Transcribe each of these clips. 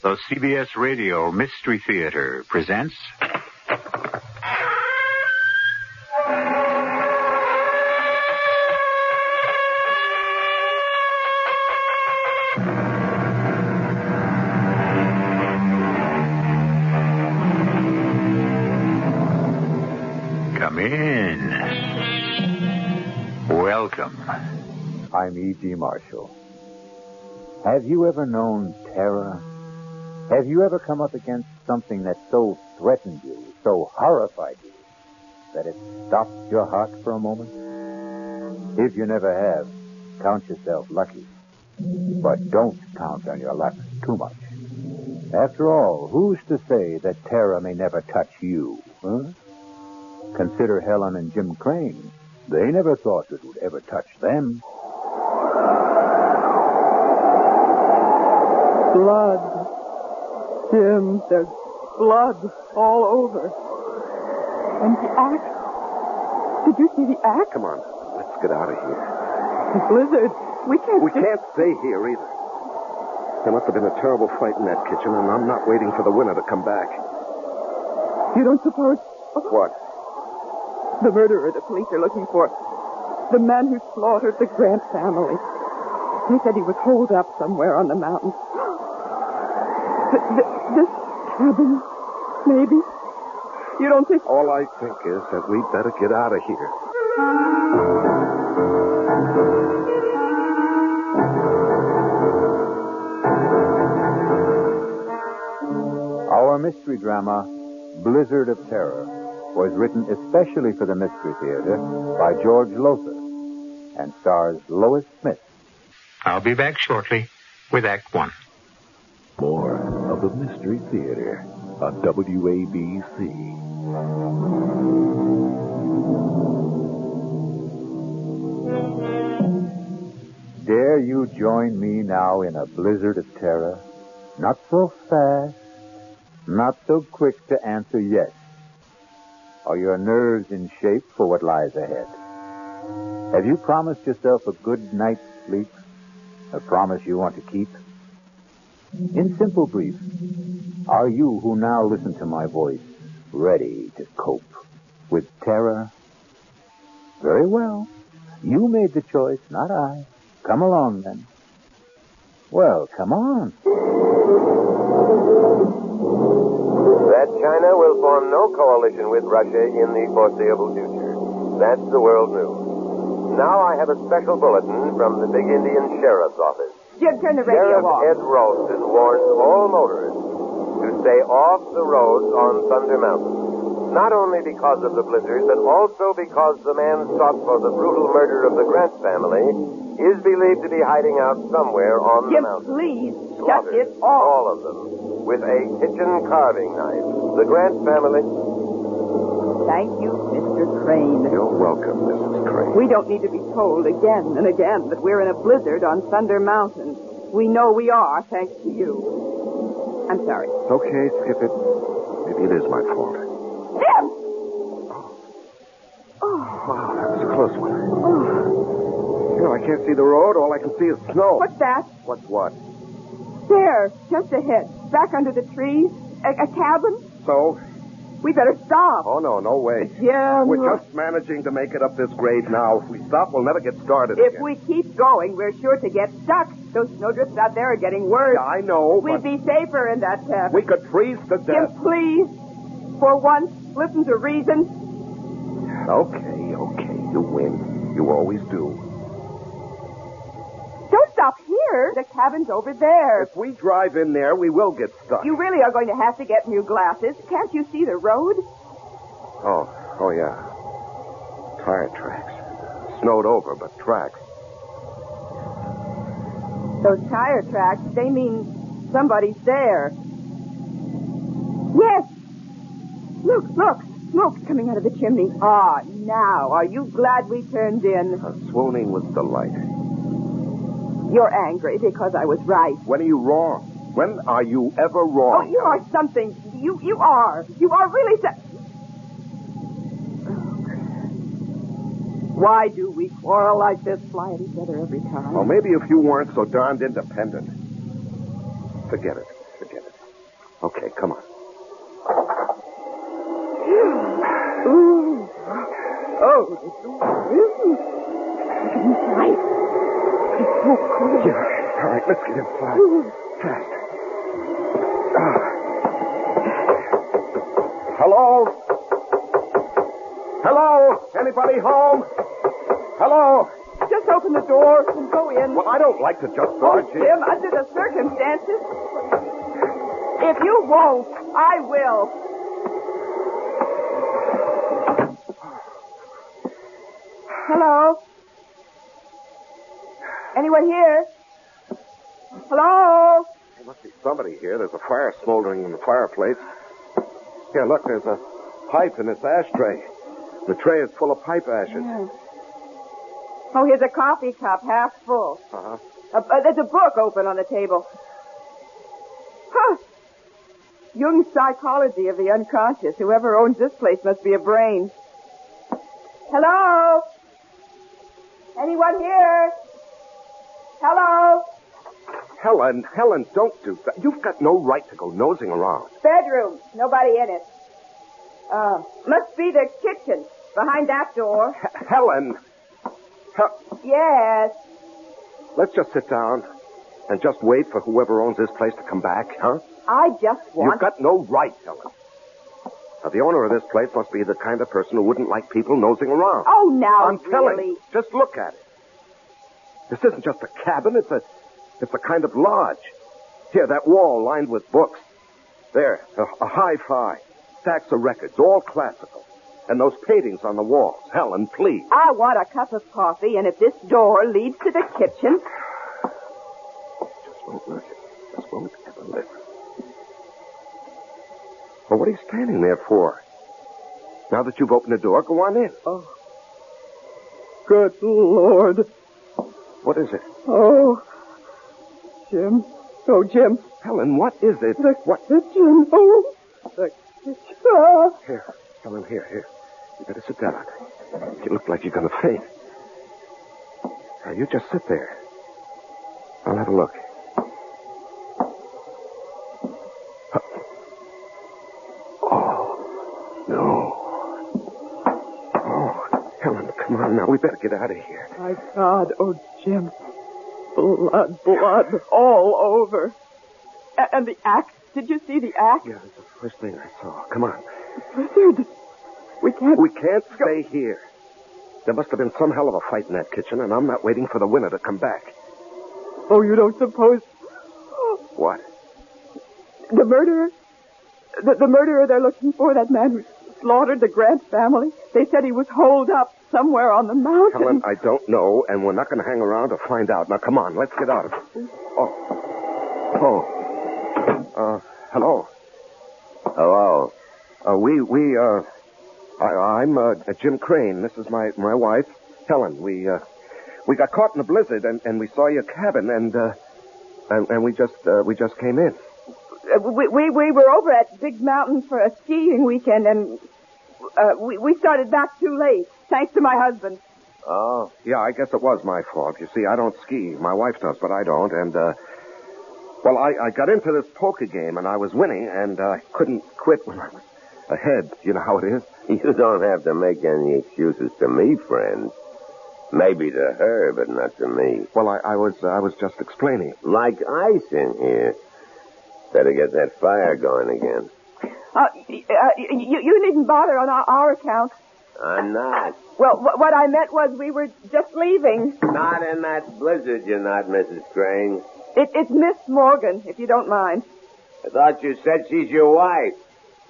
The CBS Radio Mystery Theater presents... Come in. Welcome. I'm E.G. Marshall. Have you ever known terror? Have you ever come up against something that so threatened you, so horrified you, that it stopped your heart for a moment? If you never have, count yourself lucky. But don't count on your luck too much. After all, who's to say that terror may never touch you, huh? Consider Helen and Jim Crane. They never thought it would ever touch them. Blood. Jim, there's blood all over. And the axe. Did you see the axe? Come on, let's get out of here. The blizzard. We can't stay here either. There must have been a terrible fight in that kitchen, and I'm not waiting for the winner to come back. You don't suppose... What? The murderer the police are looking for. The man who slaughtered the Grant family. They said he was holed up somewhere on the mountain. This cabin, maybe? You don't think... All I think is that we'd better get out of here. Our mystery drama, Blizzard of Terror, was written especially for the Mystery Theater by George Lothar and stars Lois Smith. I'll be back shortly with Act One. More of the Mystery Theater on WABC. Dare you join me now in a blizzard of terror? Not so fast, not so quick to answer yes. Are your nerves in shape for what lies ahead? Have you promised yourself a good night's sleep? A promise you want to keep? In simple brief, are you who now listen to my voice ready to cope with terror? Very well. You made the choice, not I. Come along, then. Well, come on. That China will form no coalition with Russia in the foreseeable future. That's the world news. Now I have a special bulletin from the Big Indian Sheriff's Office. Jim, turn the radio Sheriff off. Ed Ralston warns all motorists to stay off the roads on Thunder Mountain. Not only because of the blizzard, but also because the man sought for the brutal murder of the Grant family is believed to be hiding out somewhere on the Jim, mountain. please, shut Slaughtered, it off. all of them, with a kitchen carving knife. The Grant family... Thank you, Mr. Crane. You're welcome, Mrs. Crane. We don't need to be told again and again that we're in a blizzard on Thunder Mountain. We know we are, thanks to you. I'm sorry. Okay, skip it. Maybe it is my fault. Jim! Wow, that was a close one. I can't see the road. All I can see is snow. What's that? What's what? There, just ahead, back under the trees. A cabin? So? We better stop. Oh, no way. Jim. We're just managing to make it up this grade now. If we stop, we'll never get started If again. we keep going, we're sure to get stuck. Those snowdrifts out there are getting worse. Yeah, I know, We'd but be safer in that cabin. we could freeze to Jim, death. please, for once, listen to reason. Okay. You win. You always do. Don't stop here. The cabin's over there. If we drive in there, we will get stuck. You really are going to have to get new glasses. Can't you see the road? Oh, yeah. Tire tracks. Snowed over, but tracks. Those tire tracks, they mean somebody's there. Yes. Look. Smoke coming out of the chimney. Ah, now, are you glad we turned in? Swooning with delight. You're angry because I was right. When are you wrong? When are you ever wrong? Oh, you are something. You are. You are really Why do we quarrel like this, fly at each other every time? Well, maybe if you weren't so darned independent. Forget it. Okay, come on. Ooh. Oh, it's nice. It's so cool. Yeah. All right, let's get inside. Fast. Hello? Hello? Anybody home? Hello? Just open the door and go in. Well, I don't like to just Oh, barge in. Jim, under the circumstances. If you won't, I will. Hello? Anyone here? Hello? There must be somebody here. There's a fire smoldering in the fireplace. Here, look, there's a pipe in its ashtray. The tray is full of pipe ashes. Yeah. Oh, here's a coffee cup, half full. Uh-huh. There's a book open on the table. Huh. Jung's Psychology of the Unconscious. Whoever owns this place must be a brain. Hello? Anyone here? Hello? Helen, don't do that. You've got no right to go nosing around. Bedroom. Nobody in it. Must be the kitchen. Behind that door. Helen! Yes. Let's just sit down and just wait for whoever owns this place to come back, huh? I just want... You've got no right, Helen. Now, the owner of this place must be the kind of person who wouldn't like people nosing around. Oh, now, I'm telling really? you. Just look at it. This isn't just a cabin. It's a kind of lodge. Here, that wall lined with books. There, a hi-fi. Stacks of records, all classical. And those paintings on the walls. Helen, please. I want a cup of coffee, and if this door leads to the kitchen... Just won't listen. Just won't ever listen. Well, what are you standing there for? Now that you've opened the door, go on in. Oh. Good Lord. What is it? Oh. Jim. Oh, Jim. Helen, what is it? The What? kitchen. Oh, the kitchen. Ah. Here, Helen, here. You better sit down. You look like you're going to faint. Now, you just sit there. I'll have a look. Oh, no. Oh, Helen, come on now. We better get out of here. My God. Oh, Jim. Blood all over. And the axe. Did you see the axe? Yeah, that's the first thing I saw. Come on. Blizzard. We can't Stay here. There must have been some hell of a fight in that kitchen, and I'm not waiting for the winner to come back. Oh, you don't suppose... What? The murderer? The murderer they're looking for, that man who slaughtered the Grant family? They said he was holed up somewhere on the mountain. Helen, I don't know, and we're not going to hang around to find out. Now, come on, let's get out of it. Hello. Hello. I'm Jim Crane. This is my wife, Helen. We got caught in a blizzard, and we saw your cabin, and we just came in. We were over at Big Mountain for a skiing weekend, and we started back too late, thanks to my husband. Oh? Yeah, I guess it was my fault. You see, I don't ski. My wife does, but I don't, and, well, I got into this poker game, and I was winning, and I couldn't quit when I was ahead. You know how it is? You don't have to make any excuses to me, friend. Maybe to her, but not to me. Well, I was just explaining. Like ice in here. Better get that fire going again. You needn't bother on our account. I'm not. Well, what I meant was we were just leaving. Not in that blizzard, you're not, Mrs. Crane. It's Miss Morgan, if you don't mind. I thought you said she's your wife.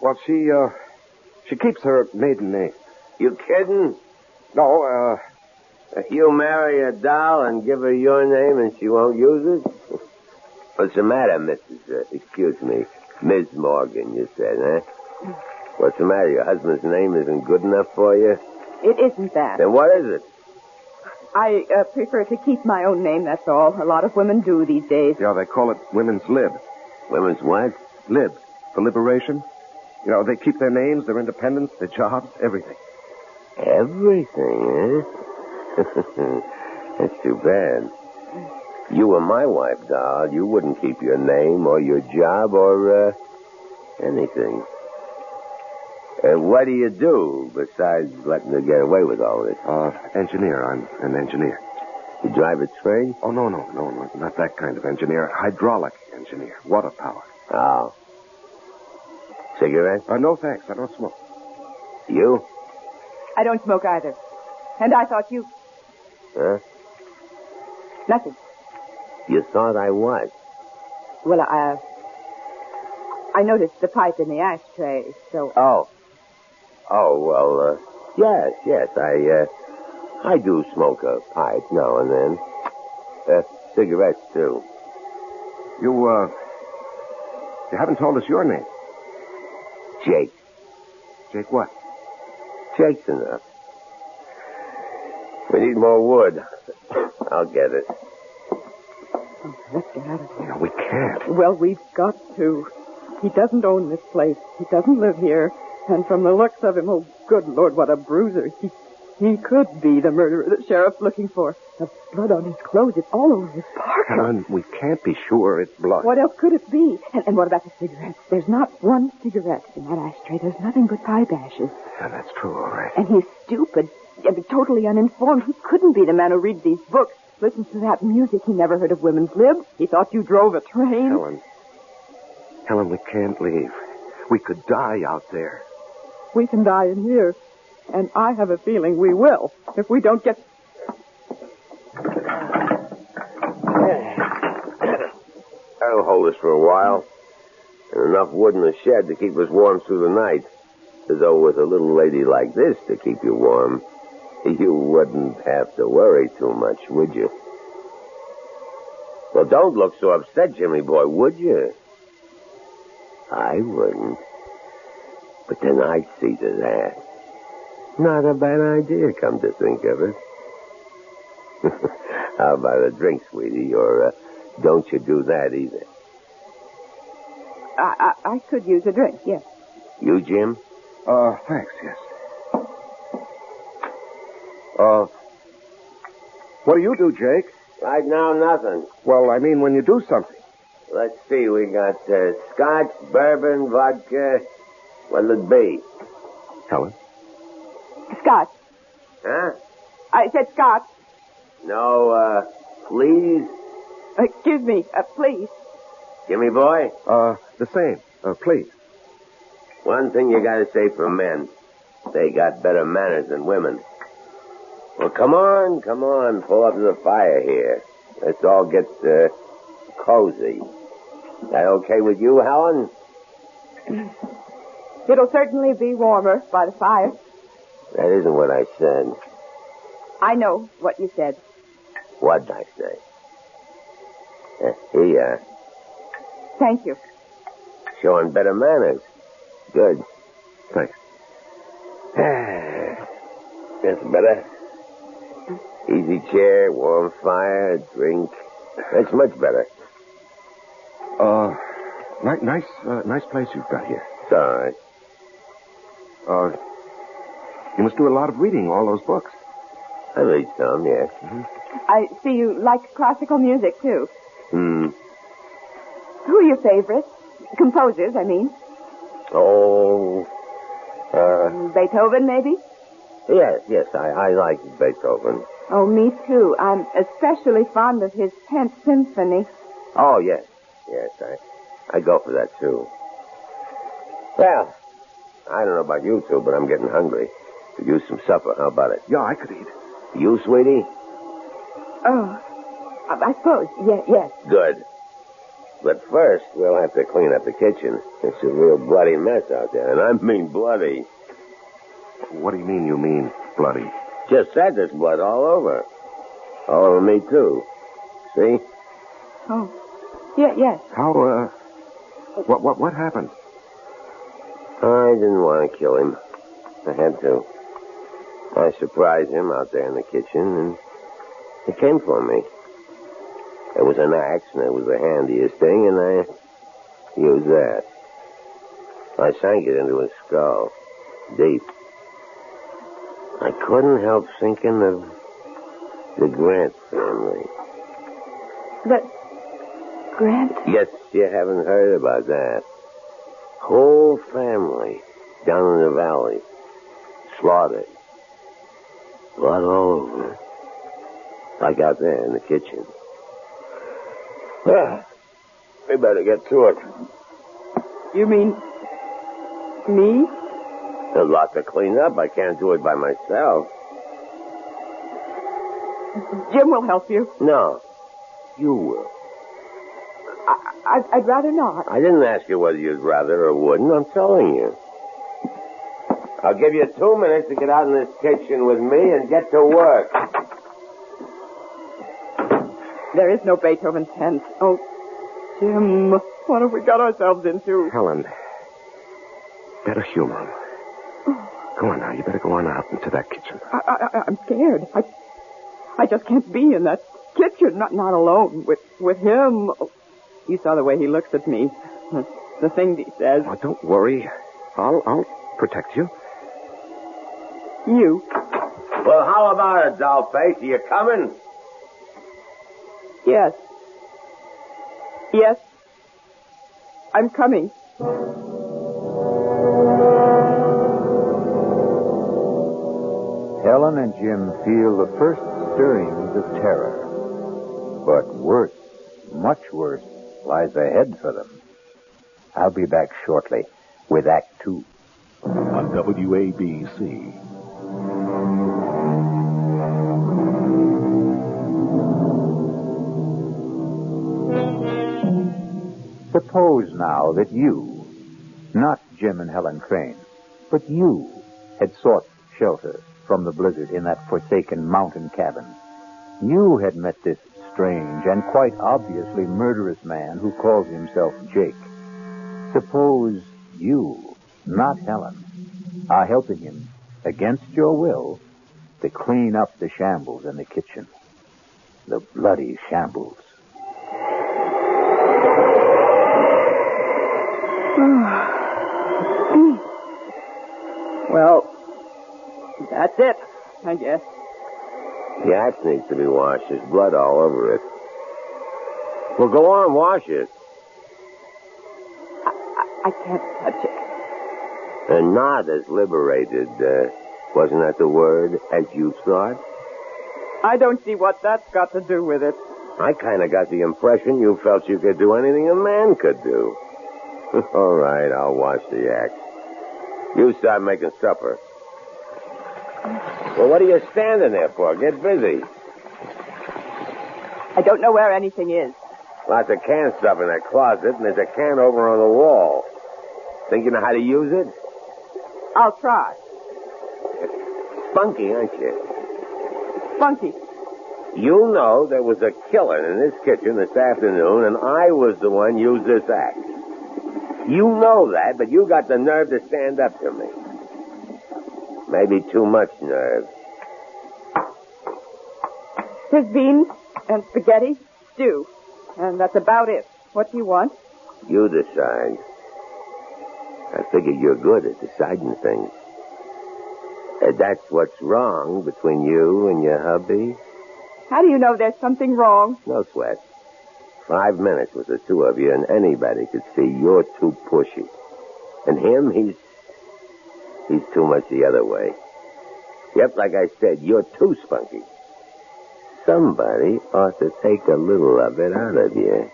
Well, she keeps her maiden name. You kidding? No, You marry a doll and give her your name and she won't use it? What's the matter, excuse me, Ms. Morgan, you said, huh? What's the matter? Your husband's name isn't good enough for you? It isn't that. Then what is it? I prefer to keep my own name, that's all. A lot of women do these days. Yeah, they call it women's lib. Women's what? Lib. For liberation. You know, they keep their names, their independence, their jobs, everything. Everything, eh? That's too bad. You were my wife, doll. You wouldn't keep your name or your job or Anything. What do you do besides letting her get away with all this? Engineer. I'm an engineer. You drive a train? Oh, no, not that kind of engineer. Hydraulic engineer. Water power. Oh. Cigarette? No, thanks. I don't smoke. You? I don't smoke either. And I thought you... Huh? Nothing. You thought I was? Well, I noticed the pipe in the ashtray, so... Yes. I do smoke a pipe now and then. Cigarettes, too. You haven't told us your name. Jake. Jake what? Jake's enough. We need more wood. I'll get it. Let's get out of here. No, we can't. Well, we've got to. He doesn't own this place. He doesn't live here. And from the looks of him, oh, good Lord, what a bruiser. He could be the murderer the sheriff's looking for. The blood on his clothes, it's all over his parka. Helen, we can't be sure it's blood. What else could it be? And what about the cigarettes? There's not one cigarette in that ashtray. There's nothing but pipe ashes. Yeah, that's true, all right. And he's stupid. Totally uninformed. He couldn't be the man who reads these books, listens to that music. He never heard of women's lib. He thought you drove a train. Helen, we can't leave. We could die out there. We can die in here. And I have a feeling we will, if we don't get... That'll hold us for a while. And enough wood in the shed to keep us warm through the night. As though with a little lady like this to keep you warm, you wouldn't have to worry too much, would you? Well, don't look so upset, Jimmy boy, would you? I wouldn't. But then I'd see to that. Not a bad idea, come to think of it. How about a drink, sweetie? Or don't you do that either? I could use a drink, yes. You, Jim? Thanks, yes. What do you do, Jake? Right now, nothing. Well, I mean when you do something. Let's see, we got scotch, bourbon, vodka. What'll it be? Helen? Scotch. Huh? I said scotch. No, please? Excuse me, please. Jimmy boy? The same. Please. One thing you gotta say for men. They got better manners than women. Well, come on. Pull up to the fire here. Let's all get, cozy. That okay with you, Helen? It'll certainly be warmer by the fire. That isn't what I said. I know what you said. What'd I say? Here you are. Thank you. Showing better manners. Good. Thanks. That's better. Easy chair, warm fire, drink. That's much better. Nice place you've got here. It's all right. You must do a lot of reading, all those books. I read some, yes. Mm-hmm. I see you like classical music, too. Hmm. Who are your favorites? Composers, I mean. Oh, Beethoven, maybe? Yes, I like Beethoven. Oh, me too. I'm especially fond of his 10th Symphony. Oh, yes, I go for that, too. Well, I don't know about you two, but I'm getting hungry. Could use some supper. How about it? Yeah, I could eat. You, sweetie? Oh, I suppose. Yes. Good. But first, we'll have to clean up the kitchen. It's a real bloody mess out there, and I mean bloody. What do you mean bloody? Just said there's blood all over. All over me, too. See? Oh, yes. How, what happened? I didn't want to kill him. I had to. I surprised him out there in the kitchen, and he came for me. It was an axe, and it was the handiest thing, and I used that. I sank it into his skull, deep. I couldn't help thinking of the Grant family. But, Grant? Yes, you haven't heard about that. Whole family down in the valley. Slaughtered. Blood all over it. Like out there in the kitchen. We better get to it. You mean me? There's a lot to clean up. I can't do it by myself. Jim will help you. No. You will. I'd rather not. I didn't ask you whether you'd rather or wouldn't. I'm telling you. I'll give you 2 minutes to get out in this kitchen with me and get to work. There is no Beethoven tent. Oh, Jim, what have we got ourselves into? Helen, better humor him. Go on now. You better go on out into that kitchen. I'm scared. I just can't be in that kitchen, not alone with him. Oh, you saw the way he looks at me. The things he says. Oh, don't worry. I'll protect you. You? Well, how about it, dollface? Are you coming? Yes. Yes. I'm coming. Helen and Jim feel the first stirrings of terror. But worse, much worse, lies ahead for them. I'll be back shortly with Act 2. On WABC. Suppose now that you, not Jim and Helen Crane, but you had sought shelter from the blizzard in that forsaken mountain cabin. You had met this strange and quite obviously murderous man who calls himself Jake. Suppose you, not Helen, are helping him, against your will, to clean up the shambles in the kitchen. The bloody shambles. Well, that's it, I guess. The axe needs to be washed. There's blood all over it. Well, go on, wash it. I can't touch it. And not as liberated, wasn't that the word, as you thought? I don't see what that's got to do with it. I kind of got the impression you felt you could do anything a man could do. All right, I'll wash the axe. You start making supper. Well, what are you standing there for? Get busy. I don't know where anything is. Lots of canned stuff in that closet, and there's a can over on the wall. Think you know how to use it? I'll try. Spunky, aren't you? Funky. You know there was a killer in this kitchen this afternoon, and I was the one used this axe. You know that, but you got the nerve to stand up to me. Maybe too much nerve. Here's beans and spaghetti, stew. And that's about it. What do you want? You decide. I figure you're good at deciding things. That's what's wrong between you and your hubby? How do you know there's something wrong? No sweat. 5 minutes with the two of you, and anybody could see you're too pushy. And him, he's too much the other way. Yep, like I said, you're too spunky. Somebody ought to take a little of it out of you.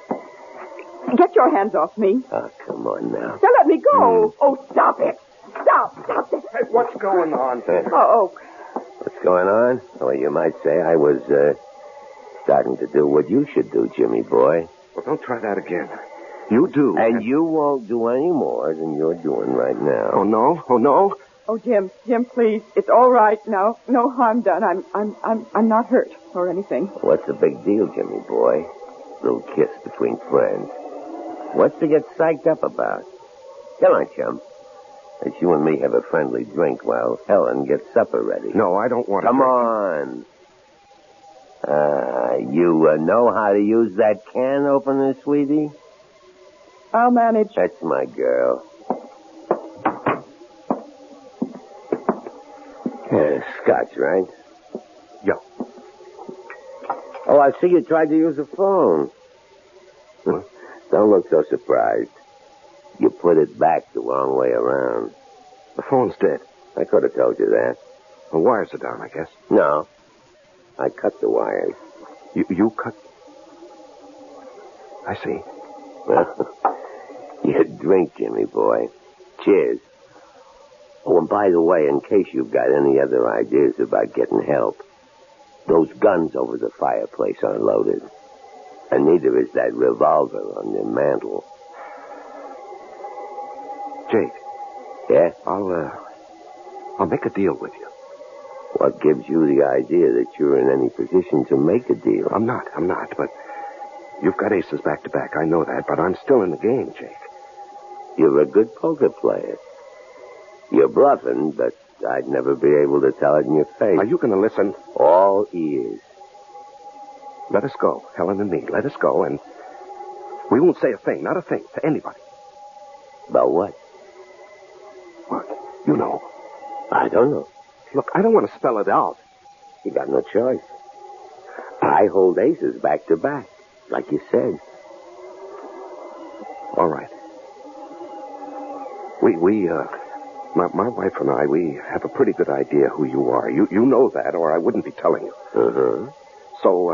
Get your hands off me. Oh, come on now. Now let me go. Oh, stop it. Stop it. Hey, what's going on? Oh. What's going on? Well, you might say I was, starting to do what you should do, Jimmy boy. Well, don't try that again. You do. And you won't do any more than you're doing right now. Oh, no? Oh, no? Oh, Jim, please. It's all right now. No harm done. I'm not hurt or anything. What's the big deal, Jimmy boy? Little kiss between friends. What's to get psyched up about? Come on, chum. Let's you and me have a friendly drink while Helen gets supper ready. No, I don't want to. Come on. You know how to use that can opener, sweetie? I'll manage. That's my girl. Scotch, right? Yeah. Oh, I see you tried to use the phone. Don't look so surprised. You put it back the wrong way around. The phone's dead. I could have told you that. The wires are down, I guess. No. I cut the wires. You cut... I see. Well, you drink, Jimmy boy. Cheers. Oh, and by the way, in case you've got any other ideas about getting help, those guns over the fireplace aren't loaded. And neither is that revolver on your mantel. Jake. Yeah? I'll make a deal with you. What gives you the idea that you're in any position to make a deal? I'm not, but you've got aces back to back. I know that, but I'm still in the game, Jake. You're a good poker player. You're bluffing, but I'd never be able to tell it in your face. Are you going to listen? All ears. Let us go, Helen and me. Let us go, and we won't say a thing, not a thing, to anybody. About what? What? You know. I don't know. Look, I don't want to spell it out. You got no choice. I hold aces back to back, like you said. All right. My wife and I, we have a pretty good idea who you are. You know that, or I wouldn't be telling you. Uh-huh. So,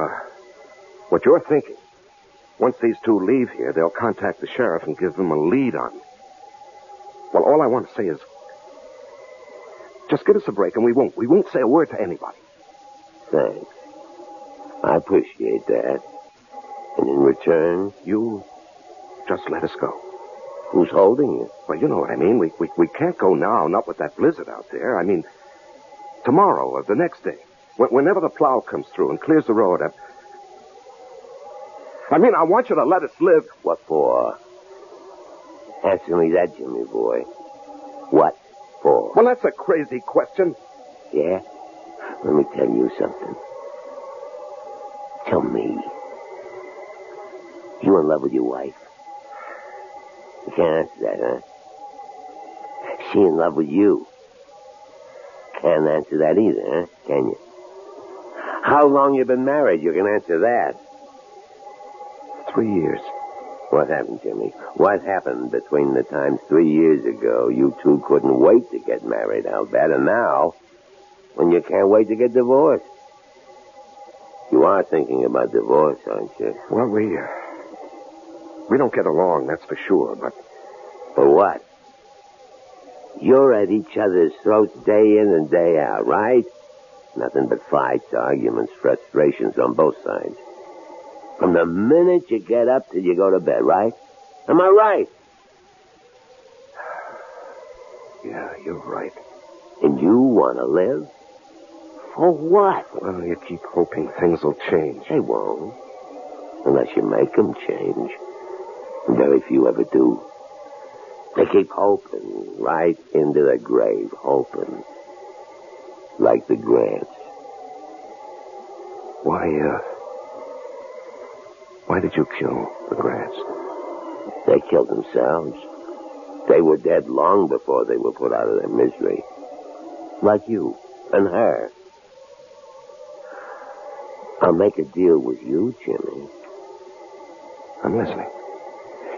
what you're thinking, once these two leave here, they'll contact the sheriff and give them a lead on me. Well, all I want to say is, just give us a break, and we won't say a word to anybody. Thanks. I appreciate that. And in return, you just let us go. Who's holding you? Well, you know what I mean. We can't go now, not with that blizzard out there. I mean, tomorrow or the next day, whenever the plow comes through and clears the road. I want you to let us live. What for? Answer me that, Jimmy boy. What for? Well, that's a crazy question. Yeah? Let me tell you something. Tell me. You in love with your wife? You can't answer that, huh? She in love with you? Can't answer that either, huh? Can you? How long you been married? You can answer that. 3 years. What happened, Jimmy? What happened between the times 3 years ago you two couldn't wait to get married, I'll bet, and now, when you can't wait to get divorced? You are thinking about divorce, aren't you? Well, we don't get along, that's for sure, but... For what? You're at each other's throats day in and day out, right? Nothing but fights, arguments, frustrations on both sides. From the minute you get up till you go to bed, right? Am I right? Yeah, you're right. And you want to live? For what? Well, you keep hoping things will change. They won't. Unless you make them change. Very few ever do. They keep hoping right into the grave, hoping. Like the Grants. Why did you kill the Grants? They killed themselves. They were dead long before they were put out of their misery. Like you and her. I'll make a deal with you, Jimmy. I'm listening.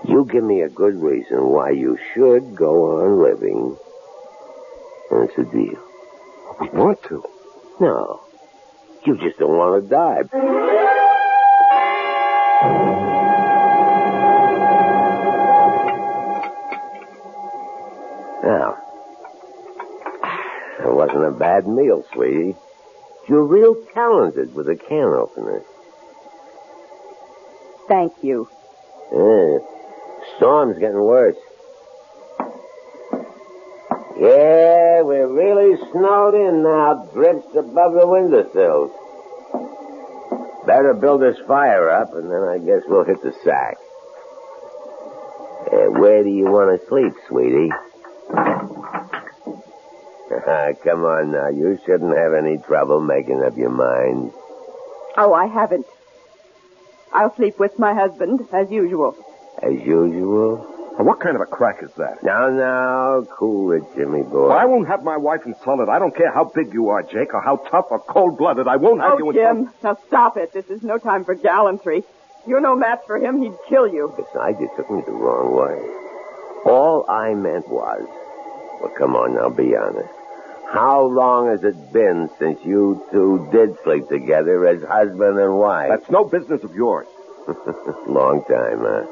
You give me a good reason why you should go on living. And it's a deal. We want to. No. You just don't want to die. Now, it wasn't a bad meal, sweetie. You're real talented with a can opener. Thank you. Storm's getting worse. Yeah, we're really snowed in now. Drifts above the windowsills. Better build this fire up, and then I guess we'll hit the sack. Where do you want to sleep, sweetie? Come on now. You shouldn't have any trouble making up your mind. Oh, I haven't. I'll sleep with my husband, as usual. As usual? What kind of a crack is that? Now, cool it, Jimmy boy. Well, I won't have my wife insulted. I don't care how big you are, Jake, or how tough or cold-blooded. I won't have you insulted. Jim, now stop it. This is no time for gallantry. You're no match for him. He'd kill you. Besides, you took me the wrong way. All I meant was, well, come on now, be honest. How long has it been since you two did sleep together as husband and wife? That's no business of yours. Long time, huh?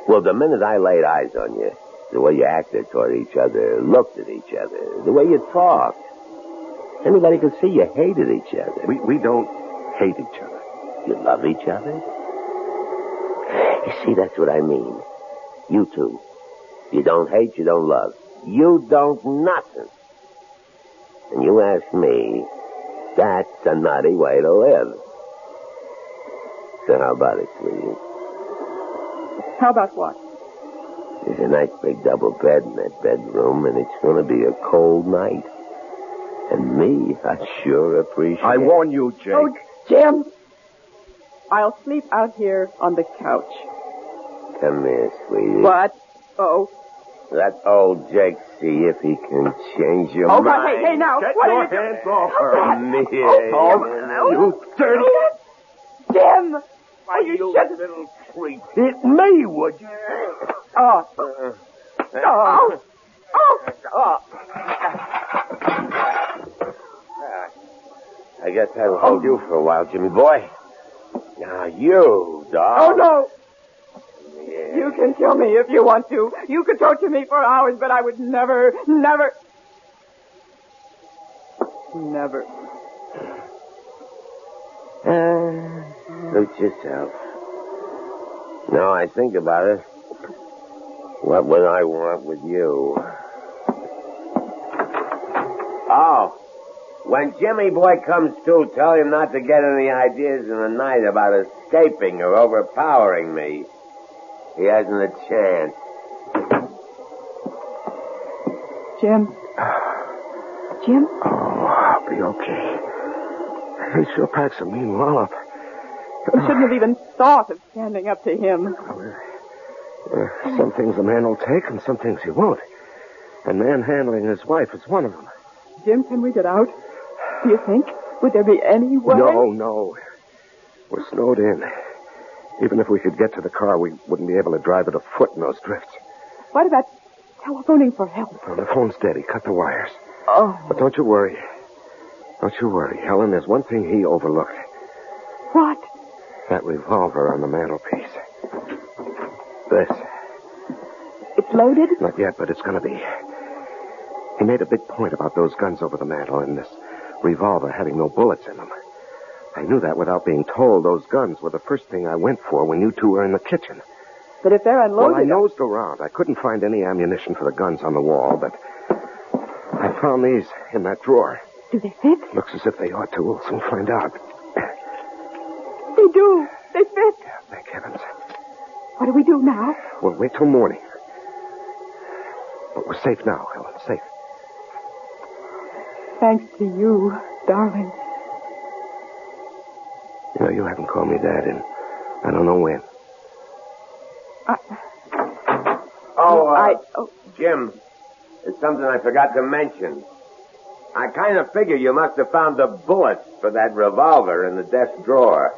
Well, the minute I laid eyes on you, the way you acted toward each other, looked at each other, the way you talked, anybody could see you hated each other. We don't hate each other. You love each other? You see, that's what I mean. You two. You don't hate, you don't love. You don't nothing. And you ask me, that's a nutty way to live. So how about it, sweetie? How about what? There's a nice big double bed in that bedroom, and it's going to be a cold night. And me, I sure appreciate it. I warn you, Jake. Oh, Jim! I'll sleep out here on the couch. Come here, sweetie. What? Oh. Let old Jake see if he can change your Oh, mind. God, hey, now. Get what your are you doing? hands off her. Come here. You dirty... Jim! Why, you you shouldn't- little creep. Hit me, would you? Oh. Oh. Oh. I guess that'll hold you for a while, Jimmy boy. Now, you, dog. Oh, no. Yeah. You can kill me if you want to. You could torture me for hours, but I would never. Suit yourself. No, I think about it. What would I want with you? Oh, when Jimmy boy comes to, tell him not to get any ideas in the night about escaping or overpowering me. He hasn't a chance. Jim? Jim? Oh, I'll be okay. He sure packs a mean wallop. You shouldn't have even thought of standing up to him. Some things a man will take and some things he won't. And manhandling his wife is one of them. Jim, can we get out? Do you think? Would there be any way? No. We're snowed in. Even if we could get to the car, we wouldn't be able to drive it afoot in those drifts. What about telephoning for help? Well, the phone's dead. He cut the wires. Oh. But don't you worry. Don't you worry, Helen. There's one thing he overlooked. What? That revolver on the mantelpiece. This. It's loaded? Not yet, but it's going to be. He made a big point about those guns over the mantel and this revolver having no bullets in them. I knew that without being told. Those guns were the first thing I went for when you two were in the kitchen. But if they're unloaded... Well, I nosed around. I couldn't find any ammunition for the guns on the wall, but I found these in that drawer. Do they fit? Looks as if they ought to. We'll soon find out. They do. They fit. Yeah, thank heavens. What do we do now? We'll wait till morning. But we're safe now, Helen. Safe. Thanks to you, darling. You know, you haven't called me Dad in I don't know when. Jim, there's something I forgot to mention. I kind of figure you must have found the bullets for that revolver in the desk drawer.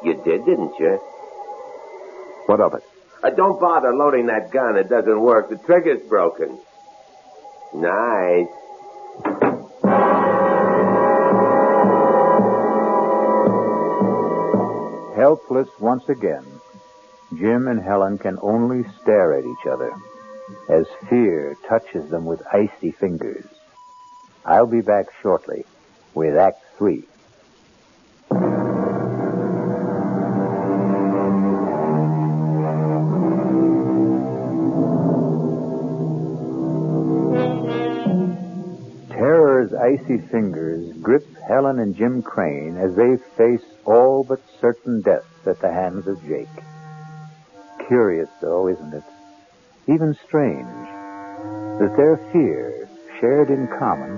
You did, didn't you? What of it? Don't bother loading that gun. It doesn't work. The trigger's broken. Nice. Helpless once again, Jim and Helen can only stare at each other as fear touches them with icy fingers. I'll be back shortly with Act 3. Terror's icy fingers grip Helen and Jim Crane as they face all but certain death at the hands of Jake. Curious, though, isn't it? Even strange that their fear, shared in common,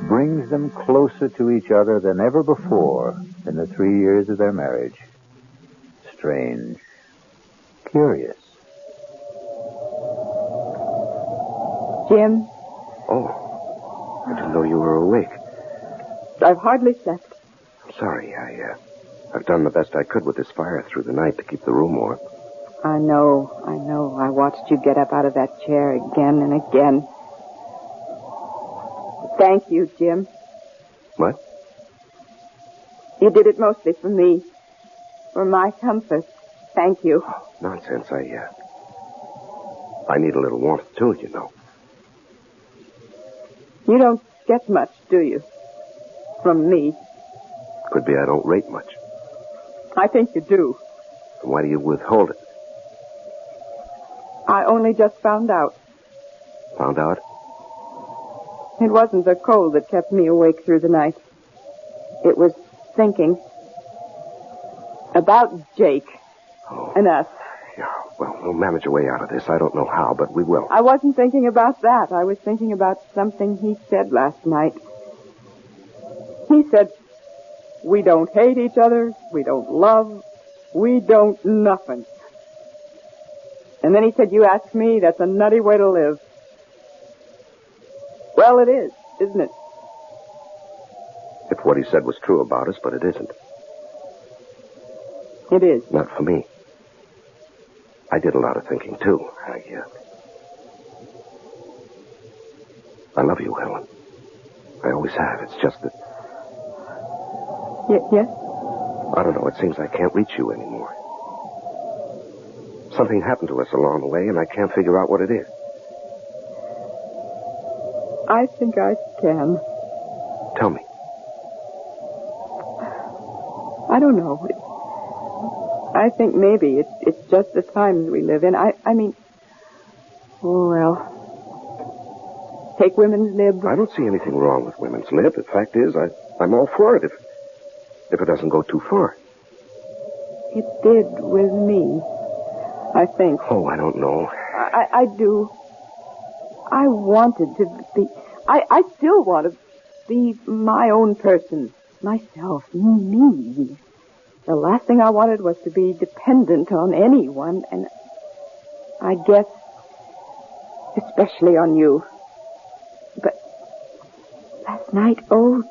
brings them closer to each other than ever before in the 3 years of their marriage. Strange. Curious. Jim, Oh, I didn't know you were awake. I've hardly slept. I'm sorry. I've done the best I could with this fire through the night to keep the room warm. I know. I watched you get up out of that chair again and again. Thank you, Jim. What? You did it mostly for me. For my comfort. Thank you. Oh, nonsense. I need a little warmth, too, you know. You don't get much, do you? From me. Could be I don't rate much. I think you do. Then why do you withhold it? I only just found out. Found out? It wasn't the cold that kept me awake through the night. It was thinking about Jake and us. Yeah, well, we'll manage a way out of this. I don't know how, but we will. I wasn't thinking about that. I was thinking about something he said last night. He said, we don't hate each other, we don't love, we don't nothing. And then he said, you ask me, that's a nutty way to live. Well, it is, isn't it? If what he said was true about us, but it isn't. It is. Not for me. I did a lot of thinking, too. I love you, Helen. I always have. It's just that... Yes? I don't know. It seems I can't reach you anymore. Something happened to us along the way, and I can't figure out what it is. I think I can. Tell me. I don't know. I think maybe it's just the times we live in. I mean, oh, well, take women's lib. I don't see anything wrong with women's lib. The fact is, I'm all for it if it doesn't go too far. It did with me, I think. Oh, I don't know. I do. I wanted to be... I still want to be my own person. Myself. Me. The last thing I wanted was to be dependent on anyone, and I guess especially on you. But last night, oh,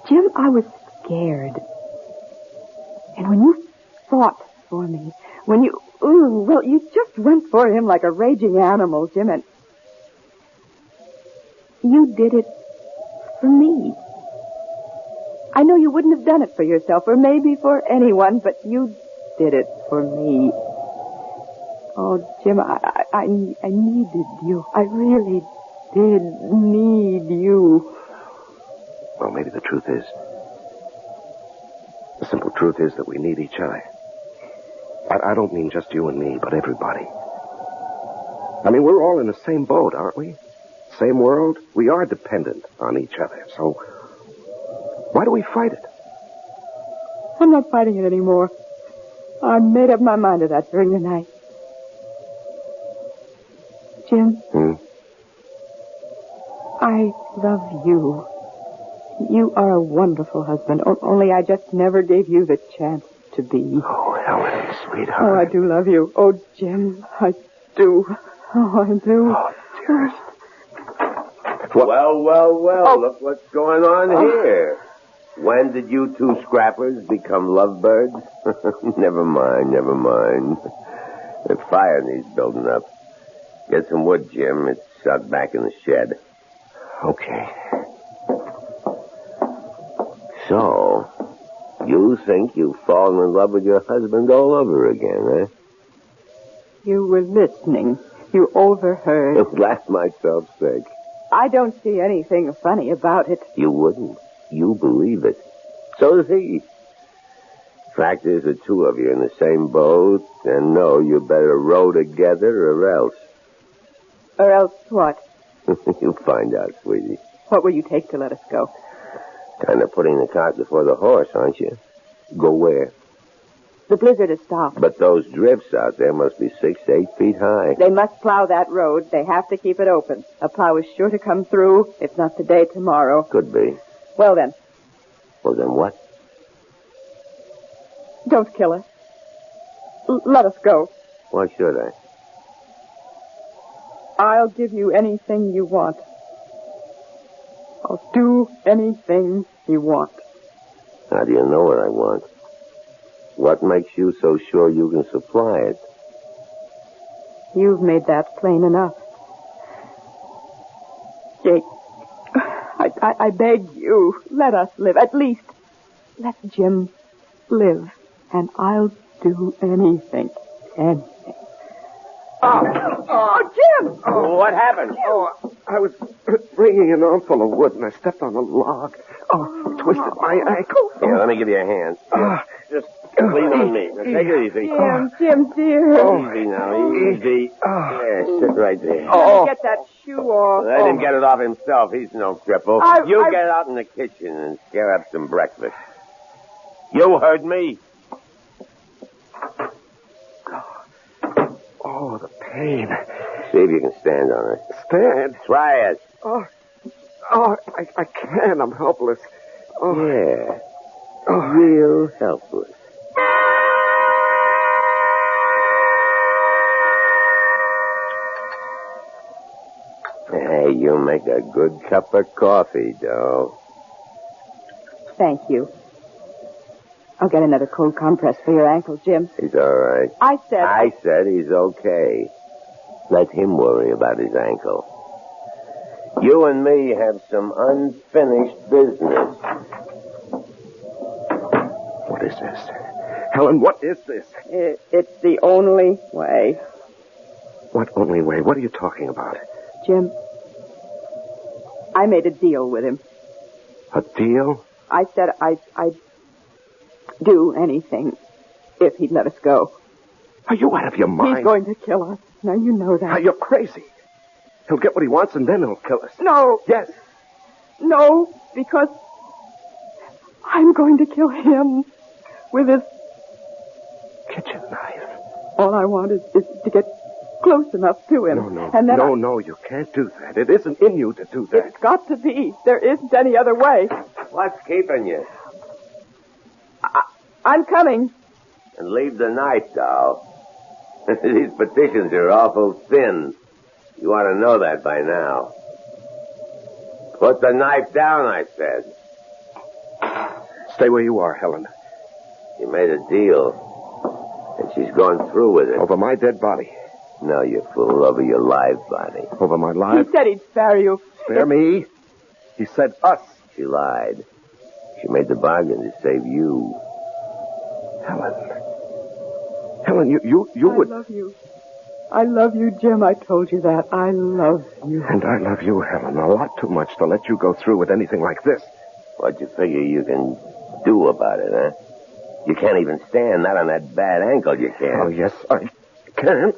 Jim, I was scared. And when you fought for me, when you, well, you just went for him like a raging animal, Jim, and you did it for me. I know you wouldn't have done it for yourself, or maybe for anyone, but you did it for me. Oh, Jim, I needed you. I really did need you. Well, maybe the truth is... The simple truth is that we need each other. I don't mean just you and me, but everybody. I mean, we're all in the same boat, aren't we? Same world. We are dependent on each other, so... Why do we fight it? I'm not fighting it anymore. I made up my mind to that during the night. Jim? I love you. You are a wonderful husband, only I just never gave you the chance to be. Oh, Helen, sweetheart. Oh, I do love you. Oh, Jim, I do. Oh, I do. Oh, dearest. Well, look what's going on here. When did you two scrappers become lovebirds? Never mind. The fire needs building up. Get some wood, Jim. It's out back in the shed. Okay. So, you think you've fallen in love with your husband all over again, eh? You were listening. You overheard. Blast myself sick. I don't see anything funny about it. You wouldn't. You believe it. So does he. Fact is, the two of you in the same boat, and no, you better row together or else. Or else what? You'll find out, sweetie. What will you take to let us go? Kind of putting the cart before the horse, aren't you? Go where? The blizzard has stopped. But those drifts out there must be 6 to 8 feet high. They must plow that road. They have to keep it open. A plow is sure to come through, if not today, tomorrow. Could be. Well, then. Well, then what? Don't kill us. Let us go. Why should I? I'll give you anything you want. I'll do anything you want. How do you know what I want? What makes you so sure you can supply it? You've made that plain enough. Jake, I beg you, let us live. At least, let Jim live. And I'll do anything. Anything. Oh, Jim! Oh, what happened? Oh, I was bringing an armful of wood and I stepped on a log. Oh, twisted my ankle. Here, let me give you a hand. Just lean on me. Now, take it easy. Jim, dear. Easy now, easy. Yeah, sit right there. Let me get that shoe off. Let him get it off himself. He's no cripple. You get out in the kitchen and scare up some breakfast. You heard me. Oh, the pain. See if you can stand on it. Stand? Try it. I can't. I'm helpless. Yeah. Real helpless. Hey, you make a good cup of coffee, Doe. Thank you. I'll get another cold compress for your ankle, Jim. He's all right. I said he's okay. Let him worry about his ankle. You and me have some unfinished business. What is this? Helen, what is this? It's the only way. What only way? What are you talking about? Jim, I made a deal with him. A deal? I said I'd do anything if he'd let us go. Are you out of your mind? He's going to kill us. Now, you know that. You're crazy. He'll get what he wants and then he'll kill us. No. Yes. No, because I'm going to kill him with this kitchen knife. All I want is to get close enough to him. No. And then No, you can't do that. It isn't in you to do that. It's got to be. There isn't any other way. What's keeping you? I'm coming. And leave the knife, Doll. These petitions are awful thin. You ought to know that by now. Put the knife down, I said. Stay where you are, Helen. You made a deal, and she's gone through with it. Over my dead body. No, you fool, over your live body. Over my live? He said he'd spare you. Spare me? He said us. She lied. She made the bargain to save you. Helen, you would... I love you. I love you, Jim. I told you that. I love you. And I love you, Helen, a lot too much to let you go through with anything like this. What you figure you can do about it, huh? You can't even stand, not on that bad ankle you can't. Oh, yes, I can.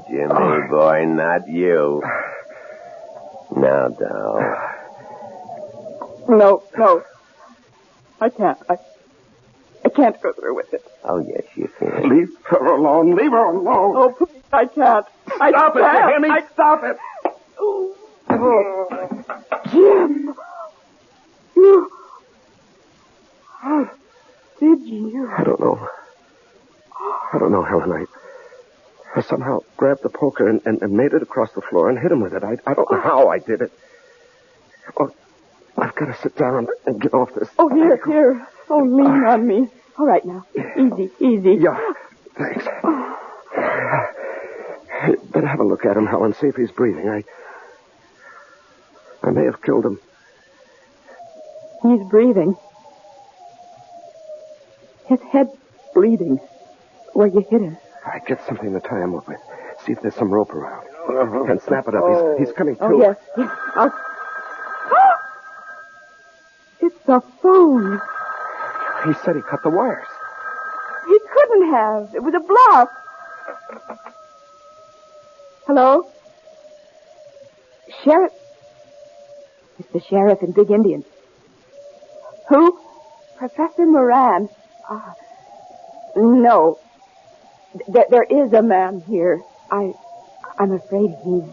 Jimmy, boy, not you. Now, Doll. No. I can't. I can't go through with it. Oh, yes, you can. Leave her alone. Leave her alone. Oh, please, I can't. Stop it, you hear me? Stop it. Oh, Jim. You... How did you? I don't know, Helen. I somehow grabbed the poker and made it across the floor and hit him with it. I don't know how I did it. Oh, I've got to sit down and get off this. Oh, here. Oh, lean on me. All right, now. Easy. Yeah, thanks. Better have a look at him, Helen, see if he's breathing. I may have killed him. He's breathing. His head's bleeding where you hit him. I get something to tie him up with. See if there's some rope around. And snap it up. He's coming to. Oh, yes. It's the phone. He said he cut the wires. He couldn't have. It was a bluff. Hello? Sheriff? It's the sheriff in Big Indian. Who? Professor Moran. No. There is a man here. I'm afraid he's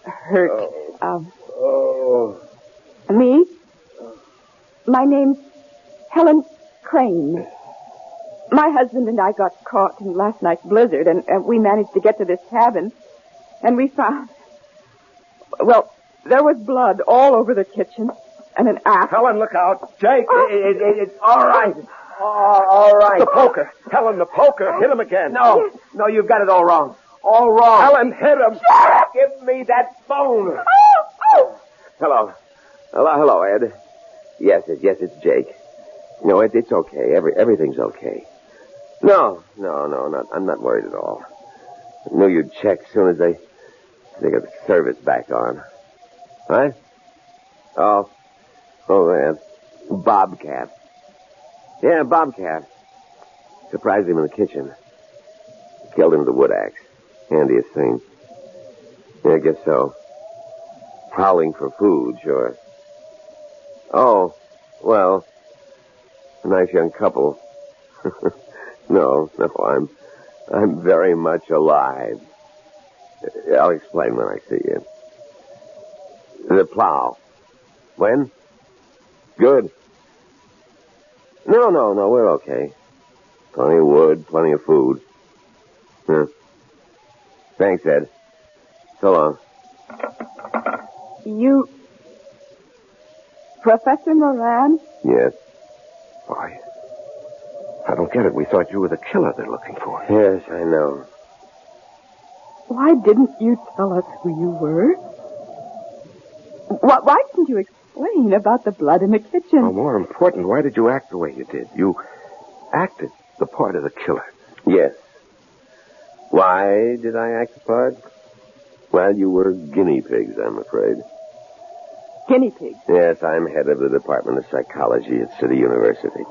hurt. Me? My name's Helen Crane. My husband and I got caught in last night's blizzard, and we managed to get to this cabin, and we found... Well, there was blood all over the kitchen, and an axe. Helen, look out. Jake, it's all right. All right. The poker. Helen, the poker. Hit him again. No, you've got it all wrong. All wrong. Helen, hit him. Give me that phone. Hello, Ed. Yes, it's Jake. No, it's okay. Everything's okay. No, I'm not worried at all. I knew you'd check as soon as they got the service back on. What? Oh, man. Bobcat. Yeah, Bobcat. Surprised him in the kitchen. Killed him with a wood axe. Handiest thing. Yeah, I guess so. Prowling for food, sure. Oh, well, a nice young couple. No, I'm very much alive. I'll explain when I see you. The plow. When? Good. No, we're okay. Plenty of wood, plenty of food. Thanks, Ed. So long. You... Professor Moran? Yes. Why? I don't get it. We thought you were the killer they're looking for. Yes, I know. Why didn't you tell us who you were? Why didn't you explain about the blood in the kitchen? Well, more important, why did you act the way you did? You acted the part of the killer. Yes. Why did I act the part? Well, you were guinea pigs, I'm afraid. Guinea pigs? Yes, I'm head of the Department of Psychology at City University.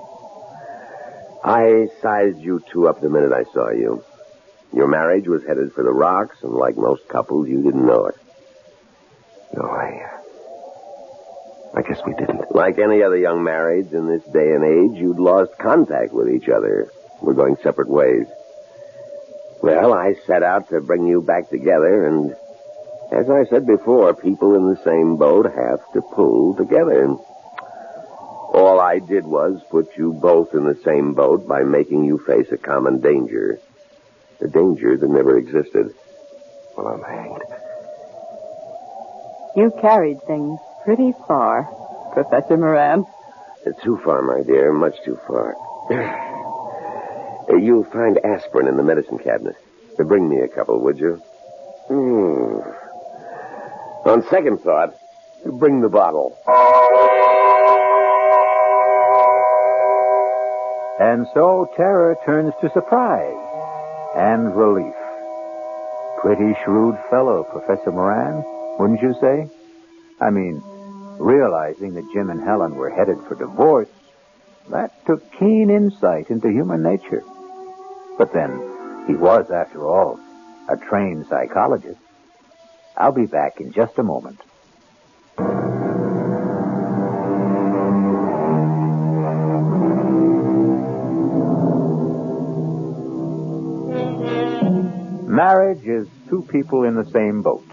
I sized you two up the minute I saw you. Your marriage was headed for the rocks, and like most couples, you didn't know it. No, I guess we didn't. Like any other young marrieds in this day and age, you'd lost contact with each other. We're going separate ways. Well, I set out to bring you back together, and as I said before, people in the same boat have to pull together. All I did was put you both in the same boat by making you face a common danger. A danger that never existed. Well, I'm hanged. You carried things pretty far, Professor Moran. Too far, my dear, much too far. You'll find aspirin in the medicine cabinet. Bring me a couple, would you? On second thought, bring the bottle. And so terror turns to surprise and relief. Pretty shrewd fellow, Professor Moran, wouldn't you say? I mean, realizing that Jim and Helen were headed for divorce, that took keen insight into human nature. But then, he was, after all, a trained psychologist. I'll be back in just a moment. Marriage is two people in the same boat.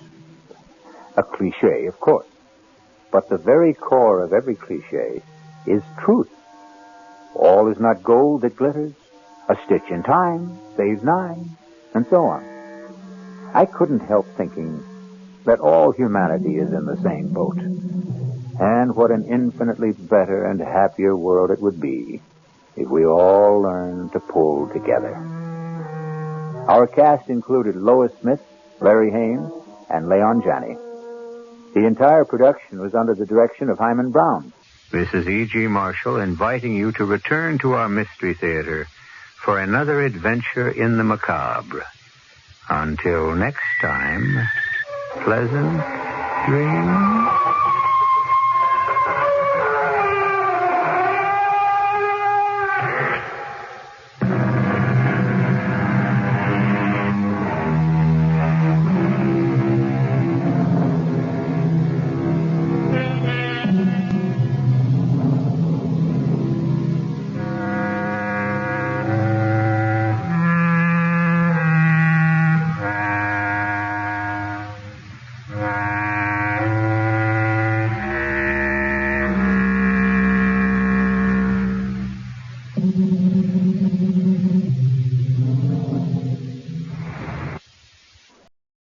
A cliche, of course. But the very core of every cliche is truth. All is not gold that glitters. A stitch in time saves 9, and so on. I couldn't help thinking that all humanity is in the same boat. And what an infinitely better and happier world it would be if we all learned to pull together. Our cast included Lois Smith, Larry Haynes, and Leon Janney. The entire production was under the direction of Hyman Brown. This is E.G. Marshall inviting you to return to our Mystery Theater for another adventure in the macabre. Until next time, pleasant dreams.